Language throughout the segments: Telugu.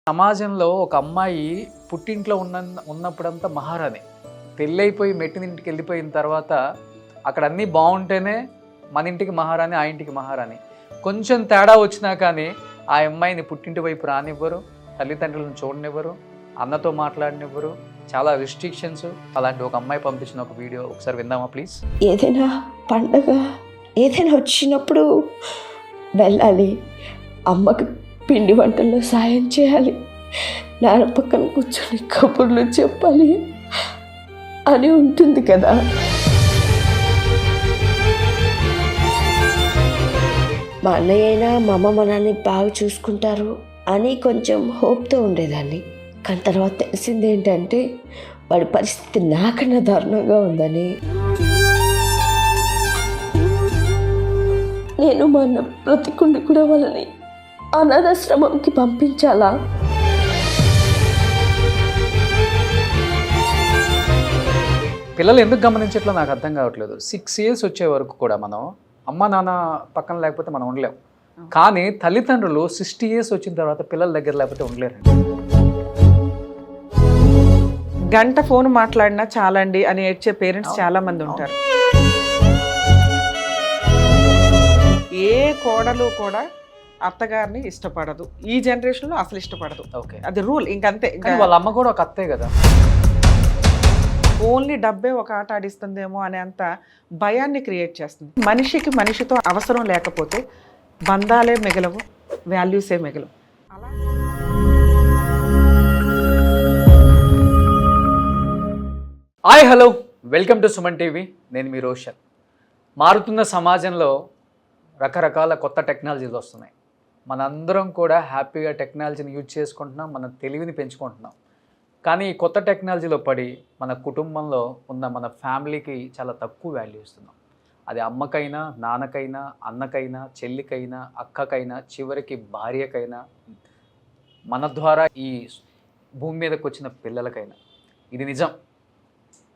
సమాజంలో ఒక అమ్మాయి పుట్టింట్లో ఉన్నప్పుడంతా మహారాణి, పెళ్ళైపోయి మెట్టినింటికి వెళ్ళిపోయిన తర్వాత అక్కడ అన్నీ బాగుంటేనే మన ఇంటికి మహారాణి, ఆ ఇంటికి మహారాణి. కొంచెం తేడా వచ్చినా కానీ ఆ అమ్మాయిని పుట్టింటి వైపు రానివ్వరు, తల్లిదండ్రులను చూడనివ్వరు, అన్నతో మాట్లాడనివ్వరు, చాలా రిస్ట్రిక్షన్స్. అలాంటి ఒక అమ్మాయి పంపించిన ఒక వీడియో ఒకసారి విందామా ప్లీజ్? ఏదైనా పండగ ఏదైనా వచ్చినప్పుడు వెళ్ళాలి, అమ్మకి పిండి వంటల్లో సాయం చేయాలి, నాన్న పక్కన కూర్చొని కబుర్లు చెప్పాలి అని ఉంటుంది కదా. మా అన్నయ్య అయినా మా అమ్మ మా నాన్నని బాగా చూసుకుంటారు అని కొంచెం హోప్తో ఉండేదాన్ని. కానీ తర్వాత తెలిసింది ఏంటంటే వాడి పరిస్థితి నాకన్నా దారుణంగా ఉందని. నేను మా అన్న బ్రతికుండి కూడా వాళ్ళని అనాథాశ్రమంకి పంపించాలా? పిల్లలు ఎందుకు గమనించట్లో నాకు అర్థం కావట్లేదు. 6 years వచ్చే వరకు కూడా మనం అమ్మ నాన్న పక్కన లేకపోతే మనం ఉండలేం. కానీ తల్లిదండ్రులు 60 years వచ్చిన తర్వాత పిల్లల దగ్గర లేకపోతే ఉండలేరు. గంట ఫోన్ మాట్లాడినా చాలండి అని ఏడ్చే పేరెంట్స్ చాలా మంది ఉంటారు. ఏ కోడలు కూడా అత్తగారిని ఇష్టపడదు, ఈ జనరేషన్లో అసలు ఇష్టపడదు. ఓకే, అది రూల్. ఇంకంతే. వాళ్ళ అమ్మ కూడా ఒక అత్తే కదా. ఓన్లీ డబ్బే ఒక ఆట ఆడిస్తుందేమో అనే అంత భయాన్ని క్రియేట్ చేస్తుంది. మనిషికి మనిషితో అవసరం లేకపోతే బంధాలే మిగలవు, వాల్యూసే మిగలవు. అలా hi hello, welcome to Suman TV. నేను మీ రోషన్. మారుతున్న సమాజంలో రకరకాల కొత్త టెక్నాలజీలు వస్తున్నాయి. మనందరం కూడా హ్యాపీగా టెక్నాలజీని యూజ్ చేసుకుంటున్నాం, మన తెలివిని పెంచుకుంటున్నాం. కానీ ఈ కొత్త టెక్నాలజీలో పడి మన కుటుంబంలో ఉన్న మన ఫ్యామిలీకి చాలా తక్కువ వాల్యూ ఇస్తున్నాం. అది అమ్మకైనా, నాన్నకైనా, అన్నకైనా, చెల్లికైనా, అక్కకైనా, చివరికి భార్యకైనా, మన ద్వారా ఈ భూమి మీదకి వచ్చిన పిల్లలకైనా. ఇది నిజం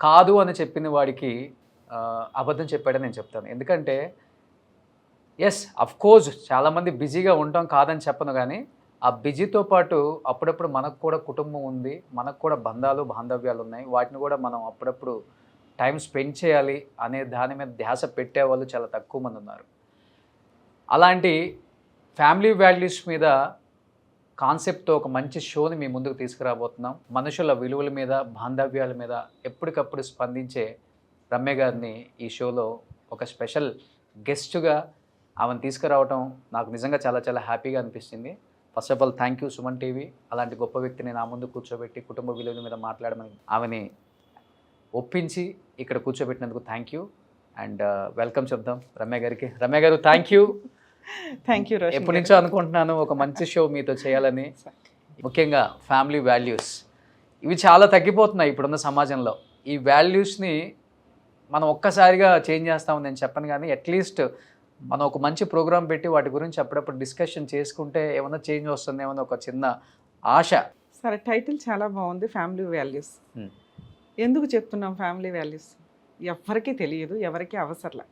కాదు అని చెప్పిన వాడికి అబద్ధం చెప్పాడని నేను చెప్తాను. ఎందుకంటే ఎస్, అఫ్కోర్స్ చాలామంది బిజీగా ఉంటాం, కాదని చెప్పను. కానీ ఆ బిజీతో పాటు అప్పుడప్పుడు మనకు కూడా కుటుంబం ఉంది, మనకు కూడా బంధాలు బాంధవ్యాలు ఉన్నాయి. వాటిని కూడా మనం అప్పుడప్పుడు టైం స్పెండ్ చేయాలి అనే దాని మీద ధ్యాస పెట్టేవాళ్ళు చాలా తక్కువ మంది ఉన్నారు. అలాంటి ఫ్యామిలీ వాల్యూస్ మీద కాన్సెప్ట్తో ఒక మంచి షోని మీ ముందుకు తీసుకురాబోతున్నాం. మనుషుల విలువల మీద, బాంధవ్యాల మీద ఎప్పటికప్పుడు స్పందించే రమ్య గారిని ఈ షోలో ఒక స్పెషల్ గెస్ట్గా ఆమెను తీసుకురావటం నాకు నిజంగా చాలా చాలా హ్యాపీగా అనిపిస్తుంది. First of all thank you Suman TV. అలాంటి గొప్ప వ్యక్తిని నా ముందు కూర్చోబెట్టి కుటుంబ విలువల మీద మాట్లాడమని ఆమెని ఒప్పించి ఇక్కడ కూర్చోబెట్టినందుకు థ్యాంక్ యూ. అండ్ వెల్కమ్ చెప్దాం రమ్య గారికి. రమ్య గారు, థ్యాంక్ యూ. Thank you. ఎప్పటి నుంచో అనుకుంటున్నాను ఒక మంచి షో మీతో చేయాలని. ముఖ్యంగా ఫ్యామిలీ వాల్యూస్ ఇవి చాలా తగ్గిపోతున్నాయి ఇప్పుడున్న సమాజంలో. ఈ వాల్యూస్ని మనం ఒక్కసారిగా చేంజ్ చేస్తామని నేను చెప్పను, కానీ అట్లీస్ట్ మనం ఒక మంచి ప్రోగ్రామ్ పెట్టి వాటి గురించి అప్పుడప్పుడు డిస్కషన్ చేసుకుంటే ఏమైనా చేంజ్ వస్తుంది, ఏమైనా ఒక చిన్న ఆశ. సరే, టైటిల్ చాలా బాగుంది, ఫ్యామిలీ వాల్యూస్. ఎందుకు చెప్తున్నాం ఫ్యామిలీ వాల్యూస్? ఎవరికీ తెలియదు, ఎవరికీ అవసరంలే.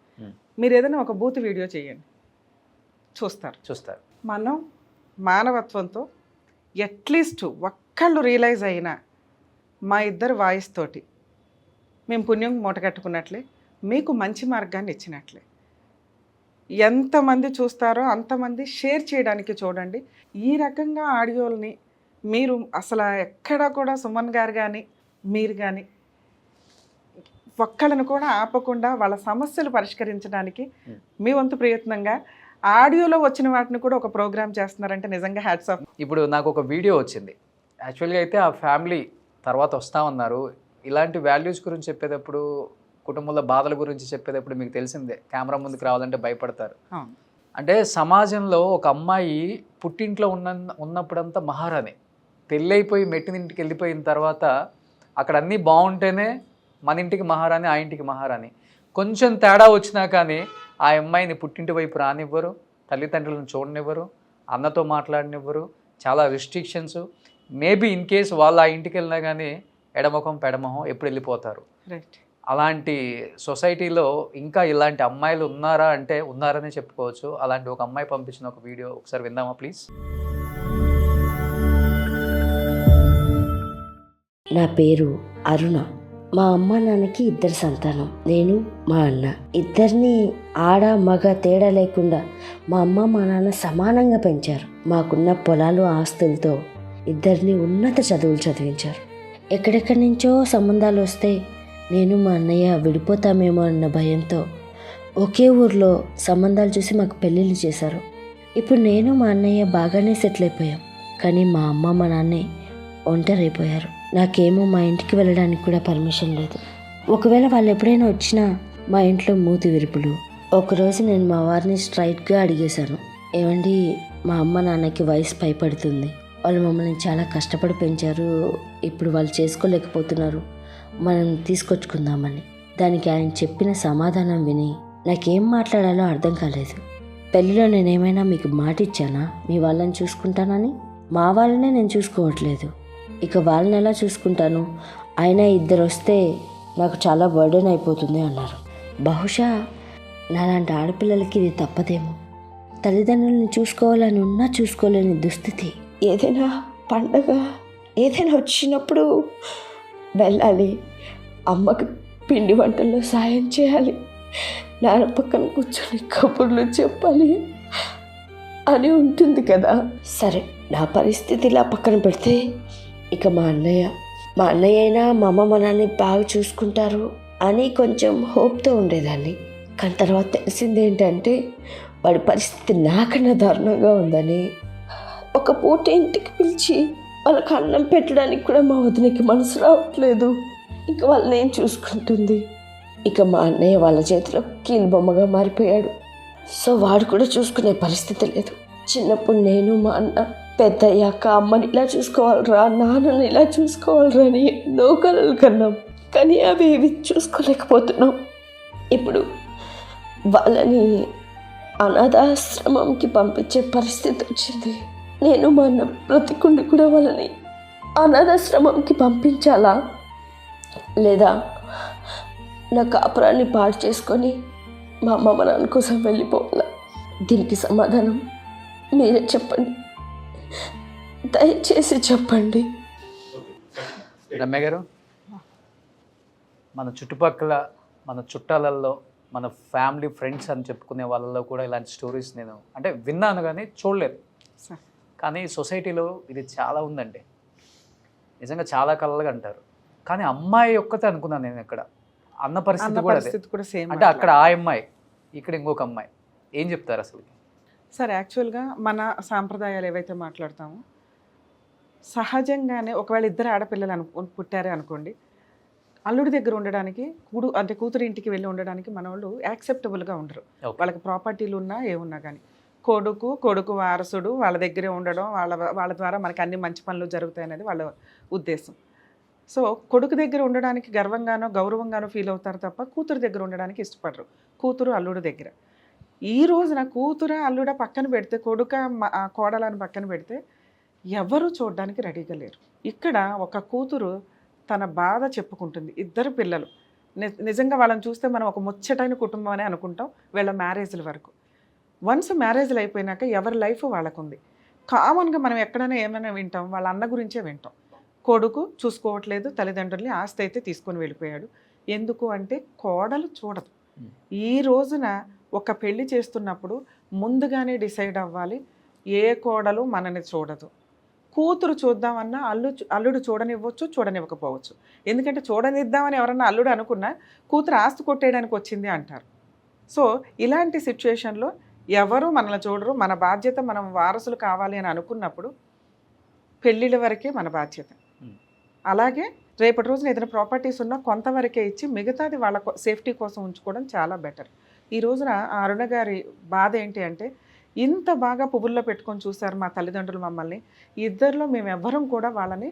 మీరు ఏదైనా ఒక బూత్ వీడియో చేయండి, చూస్తారు. మనం మానవత్వంతో అట్లీస్ట్ ఒక్కళ్ళు రియలైజ్ అయినా మా ఇద్దరు వాయిస్ తోటి మేము పుణ్యం మూటగట్టుకున్నట్లే, మీకు మంచి మార్గాన్ని ఇచ్చినట్లే. ఎంతమంది చూస్తారో అంతమంది షేర్ చేయడానికి చూడండి. ఈ రకంగా ఆడియోల్ని మీరు అసలు ఎక్కడా కూడా సుమన్ గారు కానీ మీరు కానీ ఒక్కళ్ళను కూడా ఆపకుండా వాళ్ళ సమస్యలు పరిష్కరించడానికి మీ వంతు ప్రయత్నంగా ఆడియోలో వచ్చిన వాటిని కూడా ఒక ప్రోగ్రామ్ చేస్తున్నారంటే నిజంగా హ్యాట్స్ ఆఫ్. ఇప్పుడు నాకు ఒక వీడియో వచ్చింది. యాక్చువల్గా అయితే ఆ ఫ్యామిలీ తర్వాత వస్తామన్నారు. ఇలాంటి వాల్యూస్ గురించి చెప్పేటప్పుడు, కుటుంబంలో బాధల గురించి చెప్పేటప్పుడు మీకు తెలిసిందే, కెమెరా ముందుకు రావాలంటే భయపడతారు. అంటే సమాజంలో ఒక అమ్మాయి పుట్టింట్లో ఉన్నప్పుడంతా మహారాణి, పెళ్ళైపోయి మెట్టినింటికి వెళ్ళిపోయిన తర్వాత అక్కడ అన్నీ బాగుంటేనే మన ఇంటికి మహారాణి, ఆ ఇంటికి మహారాణి. కొంచెం తేడా వచ్చినా కానీ ఆ అమ్మాయిని పుట్టింటి వైపు రానివ్వరు, తల్లిదండ్రులను చూడనివ్వరు, అన్నతో మాట్లాడనివ్వరు, చాలా రిస్ట్రిక్షన్స్. మేబీ ఇన్ కేస్ వాళ్ళు ఆ ఇంటికి వెళ్ళినా కానీ ఎడమొఖం పెడమొహం ఎప్పుడు వెళ్ళిపోతారు. రైట్. అలాంటి సొసైటీలో ఇంకా ఇలాంటి అమ్మాయిలు ఉన్నారా అంటే ఉన్నారనే చెప్పుకోవచ్చు. అలాంటి ఒక అమ్మాయి పంపించిన ఒక వీడియో ఒకసారి విందామా ప్లీజ్? నా పేరు అరుణ. మా అమ్మ నాన్నకి 2 సంతానం, నేను మా అన్న. ఇద్దరిని ఆడ మగ తేడా లేకుండా మా అమ్మ మా నాన్న సమానంగా పెంచారు. మాకున్న పొలాలు ఆస్తులతో ఇద్దరిని ఉన్నత చదువులు చదివించారు. ఎక్కడెక్కడి నుంచో సంబంధాలు వస్తే నేను మా అన్నయ్య విడిపోతామేమో అన్న భయంతో ఒకే ఊర్లో సంబంధాలు చూసి మాకు పెళ్ళిళ్ళు చేశారు. ఇప్పుడు నేను మా అన్నయ్య బాగానే సెటిల్ అయిపోయాం. కానీ మా అమ్మ మా నాన్నే ఒంటరైపోయారు. నాకేమో మా ఇంటికి వెళ్ళడానికి కూడా పర్మిషన్ లేదు. ఒకవేళ వాళ్ళు ఎప్పుడైనా వచ్చినా మా ఇంట్లో మూతి విరుపులు. ఒకరోజు నేను మా వారిని స్ట్రైట్గా అడిగేశాను, ఏమండి, మా అమ్మ నాన్నకి వయసు పైపడుతుంది, వాళ్ళు మమ్మల్ని చాలా కష్టపడి పెంచారు, ఇప్పుడు వాళ్ళు చేసుకోలేకపోతున్నారు, మనం తీసుకొచ్చుకుందామని. దానికి ఆయన చెప్పిన సమాధానం విని నాకేం మాట్లాడాలో అర్థం కాలేదు. పెళ్ళిలో నేనేమైనా మీకు మాట ఇచ్చానా మీ వాళ్ళని చూసుకుంటానని? మా వాళ్ళనే నేను చూసుకోవట్లేదు, ఇక వాళ్ళని ఎలా చూసుకుంటాను? అయినా 2 వస్తే నాకు చాలా బర్డెన్ అయిపోతుంది అన్నారు. బహుశా నాలాంటి ఆడపిల్లలకి ఇది తప్పదేమో. తల్లిదండ్రులను చూసుకోవాలని ఉన్నా చూసుకోలేని దుస్థితి. ఏదైనా పండగ ఏదైనా వచ్చినప్పుడు వెళ్ళాలి, అమ్మకి పిండి వంటల్లో సాయం చేయాలి, నాన్న పక్కన కూర్చొని కబుర్లు చెప్పాలి అని ఉంటుంది కదా. సరే, నా పరిస్థితి ఇలా పక్కన పెడితే ఇక మా అన్నయ్య అయినా మా అమ్మ మా నాన్ని బాగా చూసుకుంటారు అని కొంచెం హోప్తో ఉండేదాన్ని. కానీ తర్వాత తెలిసింది ఏంటంటే వాడి పరిస్థితి నాకన్నా దారుణంగా ఉందని. ఒక పూట ఇంటికి పిలిచి వాళ్ళకి అన్నం పెట్టడానికి కూడా మా వదినకి మనసు రావట్లేదు. ఇక వాళ్ళని ఏం చూసుకుంటుంది? ఇక మా అన్నయ్య వాళ్ళ చేతిలో కీలుబొమ్మగా మారిపోయాడు. సో వాడు కూడా చూసుకునే పరిస్థితి లేదు. చిన్నప్పుడు నేను మా అన్న పెద్దయ్యాక అమ్మని ఇలా చూసుకోవాలరా, నాన్నని ఇలా చూసుకోవాలరా అని ఎన్నో కలలు కన్నాం. కానీ అవి ఏవి చూసుకోలేకపోతున్నాం. ఇప్పుడు వాళ్ళని అనాథాశ్రమంకి పంపించే పరిస్థితి వచ్చింది. నేను మా అన్న బ్రతికుండి కూడా వాళ్ళని అనాథాశ్రమంకి పంపించాలా, లేదా నా కాపురాన్ని పాడు చేసుకొని మా అమ్మ మా నాన్న కోసం వెళ్ళిపోవాలా? దీనికి సమాధానం మీరే చెప్పండి, దయచేసి చెప్పండి. రమ్య గారు, మన చుట్టుపక్కల మన చుట్టాలలో మన ఫ్యామిలీ ఫ్రెండ్స్ అని చెప్పుకునే వాళ్ళలో కూడా ఇలాంటి స్టోరీస్ నేను అంటే విన్నాను కానీ చూడలేదు. కానీ సొసైటీలో ఇది చాలా ఉందండి, నిజంగా చాలా కలలుగా అంటారు. కానీ అమ్మాయి ఒక్కతే అనుకున్నాను నేను. ఇక్కడ అన్న పరిస్థితి కూడా సేమ్. అంటే అక్కడ ఆ అమ్మాయి, ఇక్కడ ఇంకొక అమ్మాయి. ఏం చెప్తారు అసలు? సరే, యాక్చువల్గా మన సాంప్రదాయాలు ఏవైతే మాట్లాడతామో సహజంగానే ఒకవేళ 2 ఆడపిల్లలు పుట్టారే అనుకోండి, అల్లుడి దగ్గర ఉండడానికి కూతురు ఇంటికి వెళ్ళి ఉండడానికి మన వాళ్ళు యాక్సెప్టబుల్గా ఉండరు. వాళ్ళకి ప్రాపర్టీలు ఉన్నా ఏమున్నా కానీ కొడుకు వారసుడు వాళ్ళ దగ్గరే ఉండడం, వాళ్ళ ద్వారా మనకి అన్ని మంచి పనులు జరుగుతాయి అనేది వాళ్ళ ఉద్దేశం. సో కొడుకు దగ్గర ఉండడానికి గర్వంగానో గౌరవంగానో ఫీల్ అవుతారు తప్ప కూతురు దగ్గర ఉండడానికి ఇష్టపడరు. కూతురు అల్లుడు దగ్గర. ఈ రోజున కూతుర అల్లుడ పక్కన పెడితే, కొడుక కోడలని పక్కన పెడితే ఎవరు చూడడానికి రెడీగా లేరు. ఇక్కడ ఒక కూతురు తన బాధ చెప్పుకుంటుంది. 2 పిల్లలు, నిజంగా వాళ్ళని చూస్తే మనం ఒక ముచ్చటైన కుటుంబం అని అనుకుంటాం వీళ్ళ మ్యారేజ్ల వరకు. వన్స్ మ్యారేజ్లు అయిపోయినాక ఎవరి లైఫ్ వాళ్ళకుంది. కామన్గా మనం ఎక్కడైనా ఏమైనా వింటాం, వాళ్ళ అన్న గురించే వింటాం. కొడుకు చూసుకోవట్లేదు, తల్లిదండ్రుల్ని ఆస్తి అయితే తీసుకొని వెళ్ళిపోయాడు. ఎందుకు అంటే కోడలు చూడదు. ఈ రోజున ఒక పెళ్లి చేస్తున్నప్పుడు ముందుగానే డిసైడ్ అవ్వాలి, ఏ కోడలు మనని చూడదు. కూతురు చూద్దామన్నా అల్లుడు చూడనివ్వచ్చు, చూడనివ్వకపోవచ్చు. ఎందుకంటే చూడనిద్దామని ఎవరన్నా అల్లుడు అనుకున్నా కూతురు ఆస్తి కొట్టేయడానికి వచ్చింది అంటారు. సో ఇలాంటి సిచ్యువేషన్లో ఎవరు మనల్ని చూడరు. మన బాధ్యత మనం వారసులు కావాలి అని అనుకున్నప్పుడు పెళ్ళిళ్ళ వరకే మన బాధ్యత. అలాగే రేపటి రోజున ఏదైనా ప్రాపర్టీస్ ఉన్నా కొంతవరకే ఇచ్చి మిగతాది వాళ్ళ సేఫ్టీ కోసం ఉంచుకోవడం చాలా బెటర్. ఈ రోజున అరుణ గారి బాధ ఏంటి అంటే, ఇంత బాగా పువ్వుల్లో పెట్టుకొని చూశారు మా తల్లిదండ్రులు మమ్మల్ని. 2లో మేము ఎవ్వరం కూడా వాళ్ళని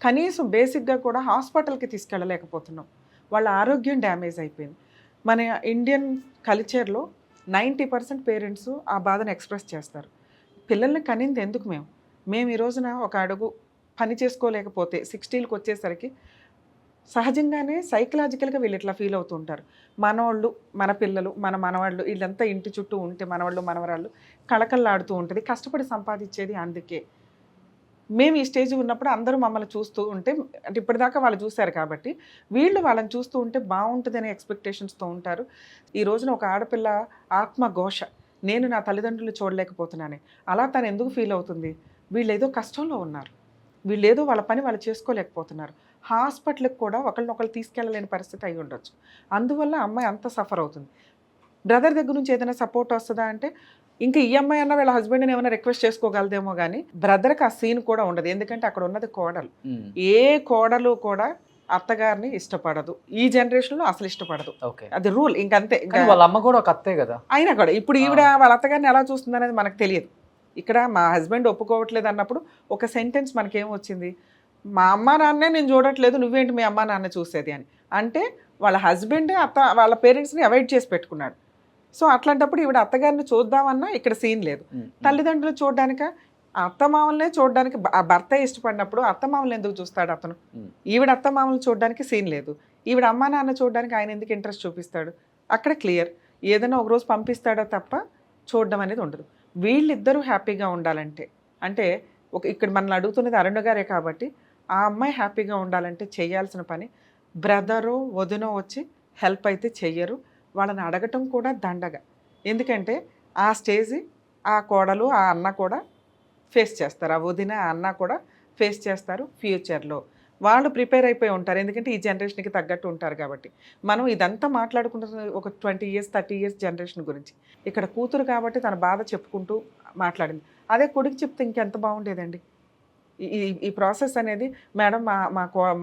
కనీసం బేసిక్గా కూడా హాస్పిటల్కి తీసుకెళ్ళలేకపోతున్నాం. వాళ్ళ ఆరోగ్యం డ్యామేజ్ అయిపోయింది. మన ఇండియన్ కల్చర్లో 90% పేరెంట్స్ ఆ బాధను ఎక్స్ప్రెస్ చేస్తారు. పిల్లల్ని కనింది ఎందుకు? మేము ఈ రోజున ఒక అడుగు పని చేసుకోలేకపోతే 60లకు వచ్చేసరికి సహజంగానే సైకలాజికల్గా వీళ్ళు ఇట్లా ఫీల్ అవుతూ ఉంటారు. మనవాళ్ళు, మన పిల్లలు, మన మనవాళ్ళు వీళ్ళంతా ఇంటి చుట్టూ ఉంటే మనవాళ్ళు మనవరాళ్ళు కళకళలాడుతూ ఉంటుంది. కష్టపడి సంపాదించేది అందుకే. మేము ఈ స్టేజ్ ఉన్నప్పుడు అందరూ మమ్మల్ని చూస్తూ ఉంటే, అంటే ఇప్పటిదాకా వాళ్ళు చూశారు కాబట్టి వీళ్ళు వాళ్ళని చూస్తూ ఉంటే బాగుంటుందనే ఎక్స్పెక్టేషన్స్తో ఉంటారు. ఈ రోజున ఒక ఆడపిల్ల ఆత్మఘోష, నేను నా తల్లిదండ్రులు చూడలేకపోతున్నానే, అలా తను ఎందుకు ఫీల్ అవుతుంది? వీళ్ళు ఏదో కష్టంలో ఉన్నారు, వీళ్ళు ఏదో వాళ్ళ పని వాళ్ళు చేసుకోలేకపోతున్నారు, హాస్పిటల్కి కూడా ఒకళ్ళనొకళ్ళు తీసుకెళ్ళలేని పరిస్థితి అయి ఉండొచ్చు, అందువల్ల అమ్మాయి అంత సఫర్ అవుతుంది. బ్రదర్ దగ్గర నుంచి ఏదైనా సపోర్ట్ వస్తుందా అంటే ఇంకా ఈ అమ్మాయి అన్న వీళ్ళ హస్బెండ్ని ఏమైనా రిక్వెస్ట్ చేసుకోగలదేమో కానీ బ్రదర్కి ఆ సీన్ కూడా ఉండదు. ఎందుకంటే అక్కడ ఉన్నది కోడలు. ఏ కోడలు కూడా అత్తగారిని ఇష్టపడదు, ఈ జనరేషన్లో అసలు ఇష్టపడదు, అది రూల్. ఇంకంతే. వాళ్ళ అమ్మ కూడా ఒక అత్తే కదా అయినా కూడా ఇప్పుడు ఈవిడ వాళ్ళ అత్తగారిని ఎలా చూస్తుంది అనేది మనకు తెలియదు. ఇక్కడ మా హస్బెండ్ ఒప్పుకోవట్లేదు అన్నప్పుడు ఒక సెంటెన్స్ మనకేం వచ్చింది, మా అమ్మ నాన్నే నేను చూడట్లేదు, నువ్వేంటి మీ అమ్మ నాన్న చూసేది అని. అంటే వాళ్ళ హస్బెండే వాళ్ళ పేరెంట్స్ని అవాయిడ్ చేసి పెట్టుకున్నాడు. సో అట్లాంటప్పుడు ఈవిడ అత్తగారిని చూద్దామన్నా ఇక్కడ సీన్ లేదు. తల్లిదండ్రులు చూడడానిక, అత్తమామలనే చూడడానికి ఆ భర్త ఇష్టపడినప్పుడు అత్తమామలు ఎందుకు చూస్తాడు అతను? ఈవిడ అత్తమామలు చూడడానికి సీన్ లేదు, ఈవిడ అమ్మా నాన్న చూడడానికి ఆయన ఎందుకు ఇంట్రెస్ట్ చూపిస్తాడు? అక్కడ క్లియర్. ఏదైనా ఒకరోజు పంపిస్తాడో తప్ప చూడడం అనేది ఉండదు. వీళ్ళిద్దరూ హ్యాపీగా ఉండాలంటే, అంటే ఇక్కడ మనల్ని అడుగుతున్నది అరుణ గారే కాబట్టి, ఆ అమ్మాయి హ్యాపీగా ఉండాలంటే చేయాల్సిన పని, బ్రదరో వదినో వచ్చి హెల్ప్ అయితే చెయ్యరు, వాళ్ళని అడగటం కూడా దండగా. ఎందుకంటే ఆ స్టేజ్ ఆ కోడలు ఆ అన్న కూడా ఫేస్ చేస్తారు, ఆ వదిన ఆ అన్న కూడా ఫేస్ చేస్తారు ఫ్యూచర్లో. వాళ్ళు ప్రిపేర్ అయిపోయి ఉంటారు, ఎందుకంటే ఈ జనరేషన్కి తగ్గట్టు ఉంటారు కాబట్టి. మనం ఇదంతా మాట్లాడుకుంటున్న ఒక 20 years 30 years జనరేషన్ గురించి. ఇక్కడ కూతురు కాబట్టి తన బాధ చెప్పుకుంటూ మాట్లాడింది. అదే కొడుకు చెప్తే ఇంకెంత బాగుండేదండి. ఈ ప్రాసెస్ అనేది, మేడం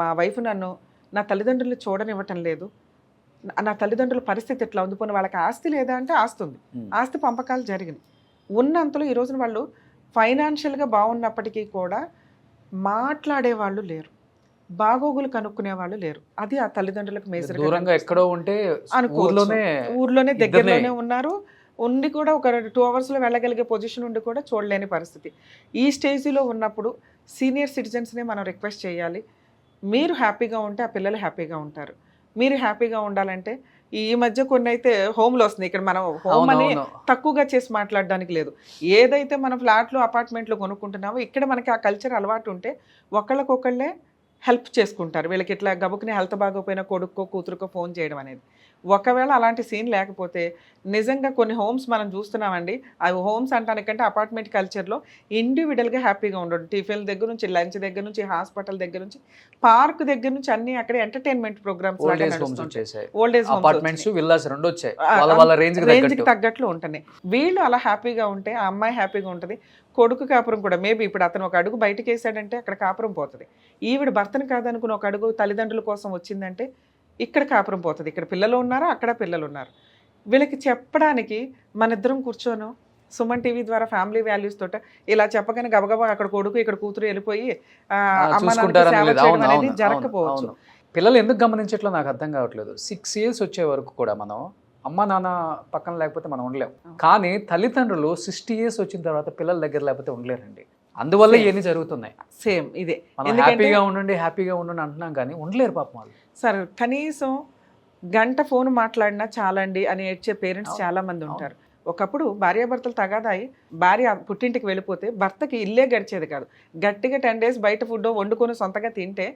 మా వైఫ్ నన్ను నా తల్లిదండ్రులు చూడనివ్వటం లేదు, నా తల్లిదండ్రుల పరిస్థితి ఎట్లా ఉంది, పోనీ వాళ్ళకి ఆస్తి లేదా అంటే ఆస్తి ఉంది, ఆస్తి పంపకాలు జరిగినాయి, ఉన్నంతలో ఈ రోజున వాళ్ళు ఫైనాన్షియల్గా బాగున్నప్పటికీ కూడా మాట్లాడే వాళ్ళు లేరు, బాగోగులు కనుక్కునే వాళ్ళు లేరు. అది ఆ తల్లిదండ్రులకు మేజర్. దూరంగా ఎక్కడో ఉంటే ఊర్లోనే దగ్గరలోనే ఉన్నారు, ఉండి కూడా ఒక 2 hours వెళ్ళగలిగే పొజిషన్ ఉండి కూడా చూడలేని పరిస్థితి. ఈ స్టేజ్లో ఉన్నప్పుడు సీనియర్ సిటిజన్స్ని మనం రిక్వెస్ట్ చేయాలి, మీరు హ్యాపీగా ఉంటే ఆ పిల్లలు హ్యాపీగా ఉంటారు. మీరు హ్యాపీగా ఉండాలంటే ఈ మధ్య కొన్ని అయితే హోమ్లో వస్తుంది. ఇక్కడ మనం హోమ్ అని తక్కువగా చేసి మాట్లాడడానికి లేదు. ఏదైతే మనం ఫ్లాట్లు అపార్ట్మెంట్లు కొనుక్కుంటున్నామో ఇక్కడ మనకి ఆ కల్చర్ అలవాటు ఉంటే ఒకళ్ళకొకళ్ళే హెల్ప్ చేసుకుంటారు. వీళ్ళకి ఇట్లా గబుకుని హెల్త్ బాగోపోయినా కొడుకో కూతురుకో ఫోన్ చేయడం అనేది. ఒకవేళ అలాంటి సీన్ లేకపోతే నిజంగా కొన్ని హోమ్స్ మనం చూస్తున్నామండి. అవి హోమ్స్ అంటానికంటే అపార్ట్మెంట్ కల్చర్లో ఇండివిజువల్గా హ్యాపీగా ఉండడు. టిఫిన్ దగ్గర నుంచి, లంచ్ దగ్గర నుంచి, హాస్పిటల్ దగ్గర నుంచి, పార్క్ దగ్గర నుంచి అన్ని అక్కడ entertainment programs old age apartments villas రెండు వచ్చాయి, రేంజ్కి తగ్గట్లు ఉంటున్నాయి. వీళ్ళు అలా హ్యాపీగా ఉంటే ఆ అమ్మాయి హ్యాపీగా ఉంటుంది. కొడుకు కాపురం కూడా మేబీ ఇప్పుడు అతను ఒక అడుగు బయటకు వేసాడంటే అక్కడ కాపురం పోతుంది. ఈవిడ భర్తను కాదనుకుని ఒక అడుగు తల్లిదండ్రుల కోసం వచ్చిందంటే ఇక్కడ కాపురం పోతుంది. ఇక్కడ పిల్లలు ఉన్నారు, అక్కడ పిల్లలు ఉన్నారు. వీళ్ళకి చెప్పడానికి మన ఇద్దరం కూర్చోను సుమన్ టీవీ ద్వారా ఫ్యామిలీ వాల్యూస్ తోట ఇలా చెప్పగానే గబగబా అక్కడ కొడుకు ఇక్కడ కూతురు వెళ్ళిపోయి అమ్మ అనేది జరగకపోవచ్చు. పిల్లలు ఎందుకు గమనించట్లో నాకు అర్థం కావట్లేదు. 6 years వచ్చే వరకు కూడా మనం అమ్మ నాన్న పక్కన లేకపోతే మనం ఉండలేం. కానీ తల్లిదండ్రులు 60 years వచ్చిన తర్వాత పిల్లల దగ్గర లేకపోతే ఉండలేరండి. అందువల్ల ఇవన్నీ జరుగుతున్నాయి. సేమ్ ఇదే, హ్యాపీగా ఉండండి అంటున్నాం కానీ ఉండలేరు పాపం వాళ్ళు. సార్ కనీసం గంట ఫోన్ మాట్లాడినా చాలండి అని ఏడ్చే పేరెంట్స్ చాలా మంది ఉంటారు. ఒకప్పుడు భార్యాభర్తలు తగాదాయి భార్య పుట్టింటికి వెళ్ళిపోతే భర్తకి ఇల్లే గడిచేది కాదు. గట్టిగా 10 days బయట ఫుడ్ వండుకొని సొంతగా తింటే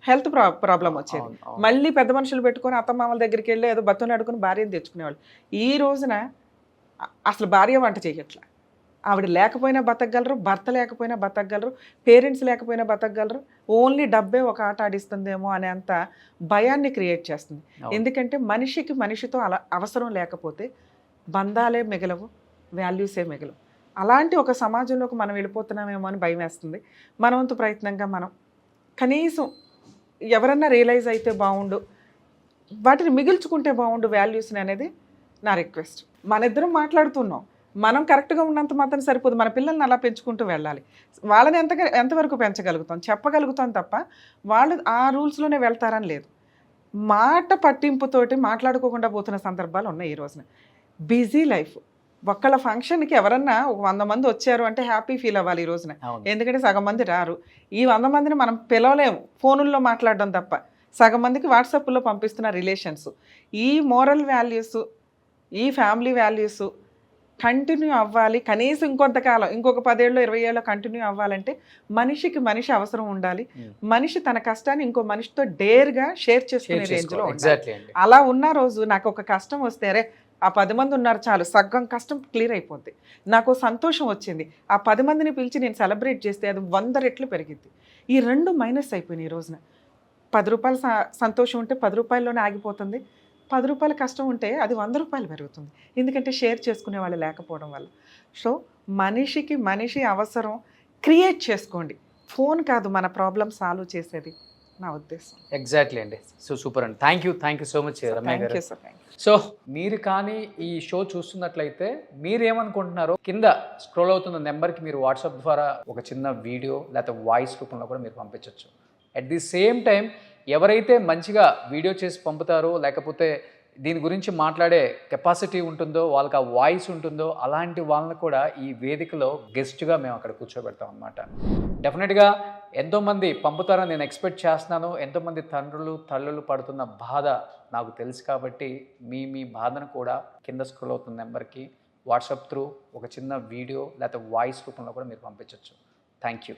హెల్త్ ప్రాబ్లం వచ్చేది. మళ్ళీ పెద్ద మనుషులు పెట్టుకొని అత్తమామల దగ్గరికి వెళ్ళి ఏదో బతుని అడుగుని భార్యను తెచ్చుకునేవాళ్ళు. ఈ రోజున అసలు భార్య వంట చేయట్లా, ఆవిడ లేకపోయినా బతకగలరు, భర్త లేకపోయినా బతకగలరు, పేరెంట్స్ లేకపోయినా బతకగలరు. ఓన్లీ డబ్బే ఒక ఆట ఆడిస్తుందేమో అనే అంత భయాన్ని క్రియేట్ చేస్తుంది. ఎందుకంటే మనిషికి మనిషితో అలా అవసరం లేకపోతే బంధాలే మిగలవు, వాల్యూసే మిగలవు. అలాంటి ఒక సమాజంలోకి మనం వెళ్ళిపోతున్నామేమో అని భయం వేస్తుంది. మనవంతు ప్రయత్నంగా మనం కనీసం ఎవరన్నా రియలైజ్ అయితే బాగుండు, వాటిని మిగిల్చుకుంటే బాగుండు వాల్యూస్ని అనేది నా రిక్వెస్ట్. మన ఇద్దరం మాట్లాడుతున్నాం, మనం కరెక్ట్గా ఉన్నంత మాత్రం సరిపోదు, మన పిల్లల్ని అలా పెంచుకుంటూ వెళ్ళాలి. వాళ్ళని ఎంతవరకు పెంచగలుగుతాం, చెప్పగలుగుతాం తప్ప వాళ్ళు ఆ రూల్స్లోనే వెళ్తారని లేదు. మాట పట్టింపుతోటి మాట్లాడుకోకుండా పోతున్న సందర్భాలు ఉన్నాయి ఈ రోజున. Busy life. ఒక్కళ్ళ ఫంక్షన్కి ఎవరన్నా ఒక 100 మంది వచ్చారు అంటే హ్యాపీ ఫీల్ అవ్వాలి ఈ రోజున. ఎందుకంటే సగం మంది రారు. ఈ 100 మందిని మనం పిలవలేము ఫోనుల్లో మాట్లాడడం తప్ప. సగం మందికి వాట్సాప్లో పంపిస్తున్న రిలేషన్స్. ఈ మోరల్ వాల్యూస్, ఈ ఫ్యామిలీ వాల్యూస్ కంటిన్యూ అవ్వాలి, కనీసం ఇంకొంతకాలం, ఇంకొక 10 ఏళ్ళు 20 ఏళ్ళు కంటిన్యూ అవ్వాలంటే మనిషికి మనిషి అవసరం ఉండాలి. మనిషి తన కష్టాన్ని ఇంకో మనిషితో డేర్గా షేర్ చేసుకునే రేంజ్లో ఉండాలి. ఎగ్జాక్ట్లీ అండి. అలా ఉన్న రోజు నాకు ఒక కష్టం వస్తే అరే ఆ 10 మంది ఉన్నారు చాలు, సగం కష్టం క్లియర్ అయిపోద్ది. నాకు సంతోషం వచ్చింది, ఆ 10 మందిని పిలిచి నేను సెలబ్రేట్ చేస్తే అది 100 రెట్లు పెరిగిద్ది. ఈ 2 మైనస్ అయిపోయినాయి ఈ రోజున. 10 రూపాయల సంతోషం ఉంటే 10 రూపాయల్లోనే ఆగిపోతుంది. 10 రూపాయల కష్టం ఉంటే అది 100 రూపాయలు పెరుగుతుంది. ఎందుకంటే షేర్ చేసుకునే వాళ్ళు లేకపోవడం వల్ల. సో మనిషికి మనిషి అవసరం క్రియేట్ చేసుకోండి. ఫోన్ కాదు మన ప్రాబ్లం సాల్వ్ చేసేది, నా ఉద్దేశం. ఎగ్జాక్ట్లీ అండి. సో సూపర్ అండి. Thank you so much Ramya thank గారు. You sir. Thank you. So మీరు కానీ ఈ షో చూస్తున్నట్లయితే మీరేమనుకుంటున్నారో కింద స్క్రోల్ అవుతున్న నెంబర్కి మీరు వాట్సాప్ ద్వారా ఒక చిన్న వీడియో లేకపోతే వాయిస్ రూపంలో కూడా మీరు పంపించవచ్చు. అట్ ది సేమ్ టైం ఎవరైతే మంచిగా వీడియో చేసి పంపుతారో లేకపోతే దీని గురించి మాట్లాడే కెపాసిటీ ఉంటుందో, వాళ్ళకి ఆ వాయిస్ ఉంటుందో, అలాంటి వాళ్ళని కూడా ఈ వేదికలో గెస్ట్గా మేము అక్కడ కూర్చోబెడతాం అనమాట. డెఫినెట్గా ఎంతోమంది పంపుతారని నేను ఎక్స్పెక్ట్ చేస్తున్నాను. ఎంతోమంది తండ్రులు తల్లులు పడుతున్న బాధ నాకు తెలుసు కాబట్టి మీ బాధను కూడా కింద స్క్రోల్ అవుతున్న నెంబర్కి వాట్సాప్ త్రూ ఒక చిన్న వీడియో లేకపోతే వాయిస్ రూపంలో కూడా మీరు పంపించవచ్చు. Thank you.